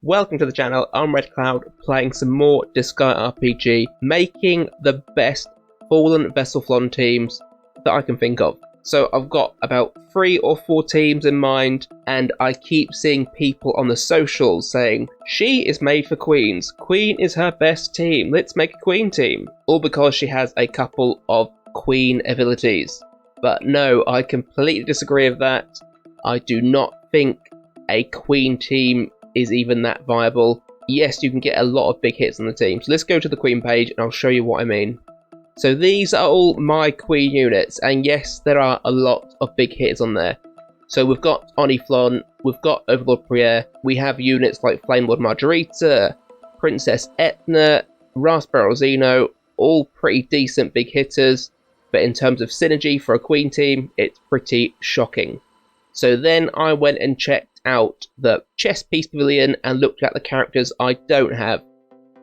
Welcome to the channel. I'm Red Cloud, playing some more Disgaea RPG, making the best Fallen Vessel Flonne teams that I can think of. So I've got about 3 or 4 teams in mind, and I keep seeing people on the socials saying, she is made for queens, queen is her best team, let's make a queen team. All because she has a couple of queen abilities. But no, I completely disagree with that. I do not think a queen team is even that viable. Yes, you can get a lot of big hits on the team. So let's go to the queen page and I'll show you what I mean. So these are all my queen units, and yes, there are a lot of big hitters on there. So we've got Oni Flonne, we've got Overlord Briere, we have units like Flame Lord Margarita, Princess Etna, Raspberry Zeno, all pretty decent big hitters, but in terms of synergy for a queen team, it's pretty shocking. So then I went and checked out the chess piece pavilion and looked at the characters I don't have,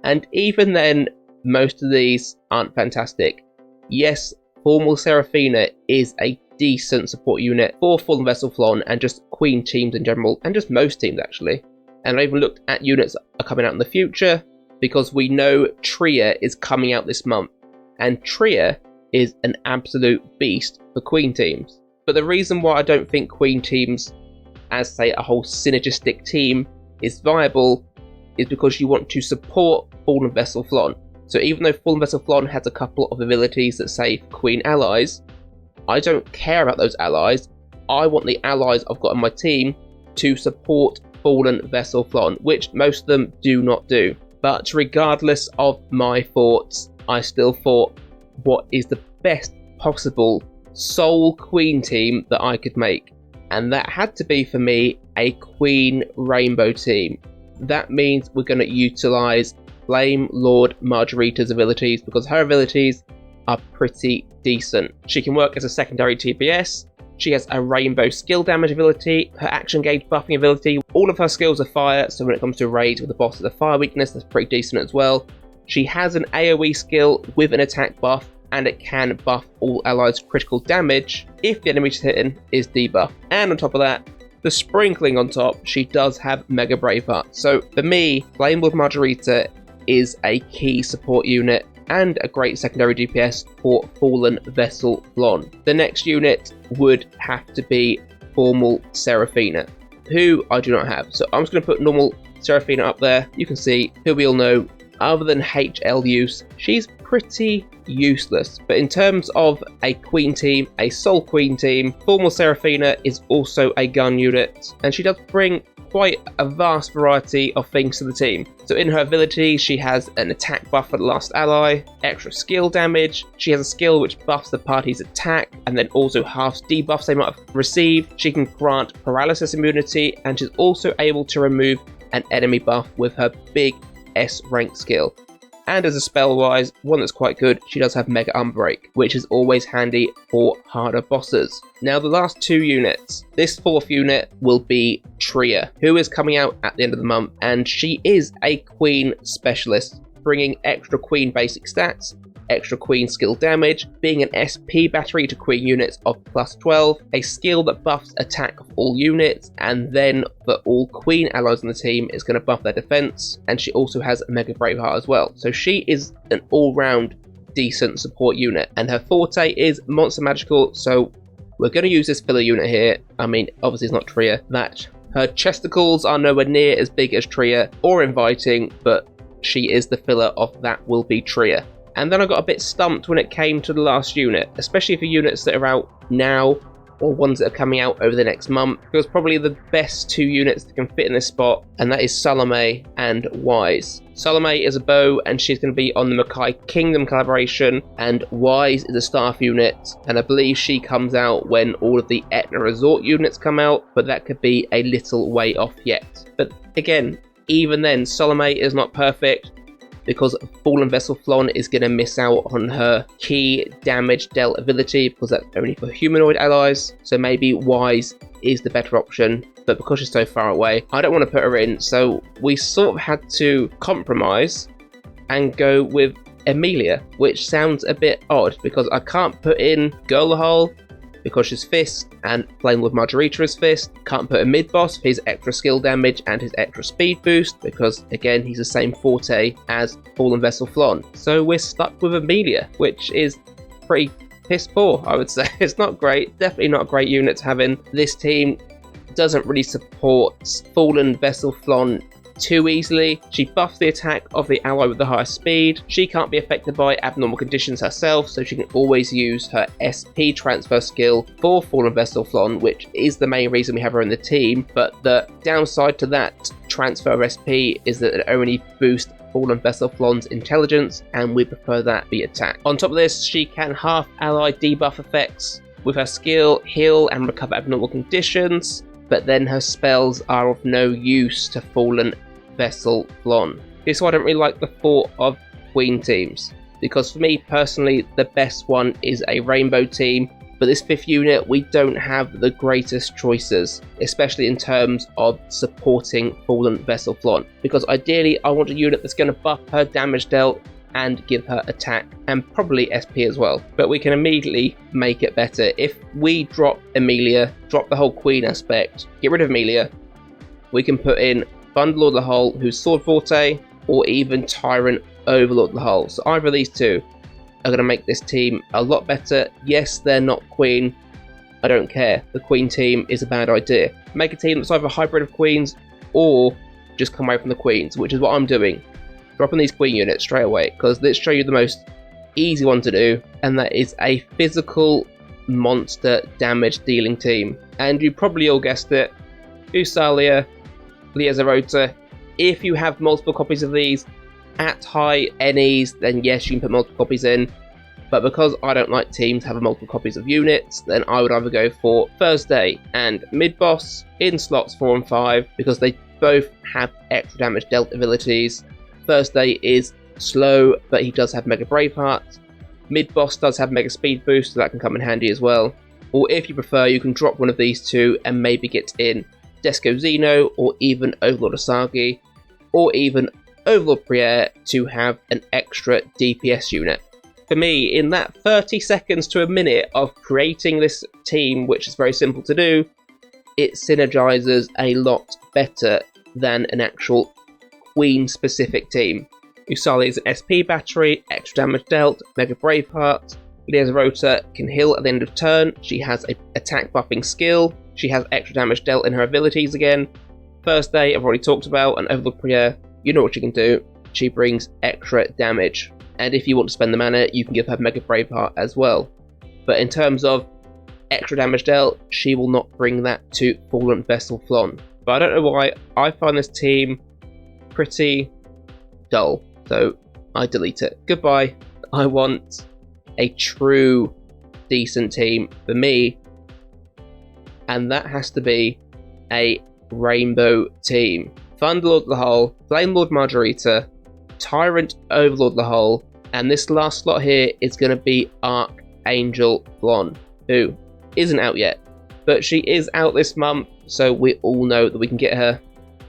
and even then most of these aren't fantastic. Yes, Formal Seraphina is a decent support unit for Fallen Vessel Flonne and just queen teams in general, and just most teams actually. And I even looked at units that are coming out in the future, because we know Tria is coming out this month, and Tria is an absolute beast for queen teams. But the reason why I don't think queen teams as say a whole synergistic team is viable is because you want to support Fallen Vessel Flonne. So even though Fallen Vessel Flonne has a couple of abilities that say queen allies, I don't care about those allies. I want the allies I've got on my team to support Fallen Vessel Flonne, which most of them do not do. But regardless of my thoughts, I still thought what is the best possible sole queen team that I could make. And that had to be, for me, a Queen Rainbow team. That means we're going to utilise Flame Lord Margarita's abilities, because her abilities are pretty decent. She can work as a secondary TPS, she has a rainbow skill damage ability, her action gauge buffing ability, all of her skills are fire, so when it comes to raids with the boss of the fire weakness, that's pretty decent as well. She has an AoE skill with an attack buff, and it can buff all allies' critical damage if the enemy she's hitting is debuffed. And on top of that, the sprinkling on top, she does have Mega Braveheart. So for me, Flame Lord Margarita is a key support unit and a great secondary DPS for Fallen Vessel Flonne. The next unit would have to be Formal Seraphina, who I do not have. So I'm just going to put normal Seraphina up there. You can see who we all know. Other than HL use, she's pretty useless. But in terms of a queen team, a sole queen team, Formal Seraphina is also a gun unit, and she does bring quite a vast variety of things to the team. So in her ability, she has an attack buff for the last ally, extra skill damage, she has a skill which buffs the party's attack and then also halves debuffs they might have received, she can grant paralysis immunity, and she's also able to remove an enemy buff with her big S rank skill. And as a spell wise, one that's quite good, she does have Mega Unbreak, which is always handy for harder bosses. Now the last 2 units. This 4th unit will be Tria, who is coming out at the end of the month, and she is a queen specialist, bringing extra queen basic stats, extra queen skill damage, being an SP battery to queen units of plus 12, a skill that buffs attack of all units, and then for all queen allies on the team is going to buff their defense, and she also has Mega Braveheart as well. So she is an all-round decent support unit, and her forte is Monster Magical, so we're going to use this filler unit here. I mean, obviously it's not Tria. That her chesticles are nowhere near as big as Tria or inviting, but she is the filler of that will be Tria. And then I got a bit stumped when it came to the last unit, especially for units that are out now or ones that are coming out over the next month. Because probably the best 2 units that can fit in this spot, and that is Salome and Wise. Salome is a bow, and she's going to be on the Makai Kingdom collaboration, and Wise is a staff unit, and I believe she comes out when all of the Etna Resort units come out, but that could be a little way off yet. But again, even then, Salome is not perfect, because Fallen Vessel Flonne is going to miss out on her key damage dealt ability, because that's only for humanoid allies, so maybe Wise is the better option, but because she's so far away, I don't want to put her in, so we sort of had to compromise and go with Emilia, which sounds a bit odd, because I can't put in Girl Hole, because she's Fist and Flame Lord Margarita is Fist. Can't put a mid-boss for his extra skill damage and his extra speed boost, because again he's the same forte as Fallen Vessel Flonne. So we're stuck with Amelia, which is pretty piss poor, I would say. It's not great, definitely not a great unit to have in. This team doesn't really support Fallen Vessel Flonne too easily. She buffs the attack of the ally with the highest speed. She can't be affected by abnormal conditions herself, so she can always use her SP transfer skill for Fallen Vessel Flonne, which is the main reason we have her in the team. But the downside to that transfer of SP is that it only boosts Fallen Vessel Flonne's intelligence, and we prefer that be attack. On top of this, she can half ally debuff effects with her skill, heal and recover abnormal conditions, but then her spells are of no use to Fallen Vessel Flonne. This is why I don't really like the thought of Queen teams, because for me personally the best one is a Rainbow team, but this 5th unit we don't have the greatest choices, especially in terms of supporting Fallen Vessel Flonne, because ideally I want a unit that's going to buff her damage dealt and give her attack and probably SP as well. But we can immediately make it better. If we drop Amelia, drop the whole Queen aspect, get rid of Amelia, we can put in Bundlord the Hull, who's Sword Forte, or even Tyrant Overlord the Hull. So either of these two are going to make this team a lot better. Yes, they're not Queen, I don't care. The Queen team is a bad idea. Make a team that's either a hybrid of Queens or just come away from the Queens, which is what I'm doing. Dropping these Queen units straight away, because let's show you the most easy one to do, and that is a physical monster damage dealing team. And you probably all guessed it, Usalia, Liazarota. If you have multiple copies of these at high NEs, then yes, you can put multiple copies in. But because I don't like teams having multiple copies of units, then I would either go for Thursday and Mid-Boss in slots 4 and 5, because they both have extra damage dealt abilities. Thursday is slow, but he does have Mega Braveheart. Mid-Boss does have Mega Speed Boost, so that can come in handy as well. Or if you prefer, you can drop one of these two and maybe get in Desco Zeno, or even Overlord Asagi, or even Overlord Priere to have an extra DPS unit. For me, in that 30 seconds to a minute of creating this team, which is very simple to do, it synergizes a lot better than an actual Queen specific team. Usali is an SP battery, extra damage dealt, Mega Braveheart. Liazarota can heal at the end of turn. She has a attack buffing skill. She has extra damage dealt in her abilities again. Thursday I've already talked about, and Overlord Priere, you know what she can do. She brings extra damage. And if you want to spend the mana, you can give her Mega Braveheart as well. But in terms of extra damage dealt, she will not bring that to Fallen Vessel Flonne. But I don't know why, I find this team pretty dull, so I delete it. Goodbye. I want a true decent team for me, and that has to be a Rainbow team. Thunderlord the Hull, Flame Lord Margarita, Tyrant Overlord the Hull, and this last slot here is going to be Archangel Flonne, who isn't out yet, but she is out this month, so we all know that we can get her.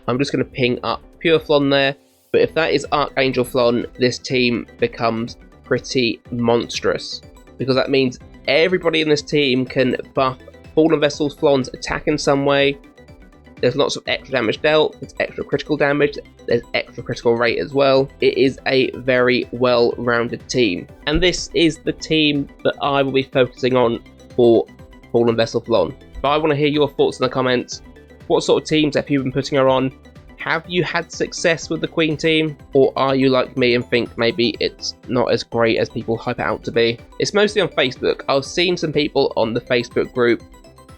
I'm just going to ping up Pure Flonne there, but if that is Archangel Flonne, this team becomes pretty monstrous, because that means everybody in this team can buff Fallen Vessel Flonne's attack in some way. There's lots of extra damage dealt, there's extra critical damage, there's extra critical rate as well. It is a very well-rounded team, and this is the team that I will be focusing on for Fallen Vessel Flonne. But I want to hear your thoughts in the comments. What sort of teams have you been putting her on? Have you had success with the Queen team? Or are you like me and think maybe it's not as great as people hype it out to be? It's mostly on Facebook. I've seen some people on the Facebook group,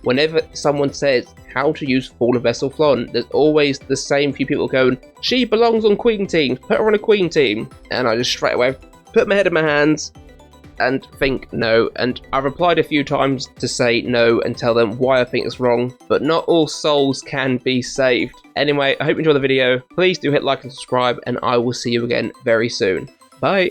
whenever someone says how to use Fallen Vessel Flonne, there's always the same few people going, she belongs on Queen teams, put her on a Queen team. And I just straight away put my head in my hands and think no, and I've replied a few times to say no and tell them why I think it's wrong, but not all souls can be saved. Anyway, I hope you enjoyed the video. Please do hit like and subscribe, and I will see you again very soon. Bye!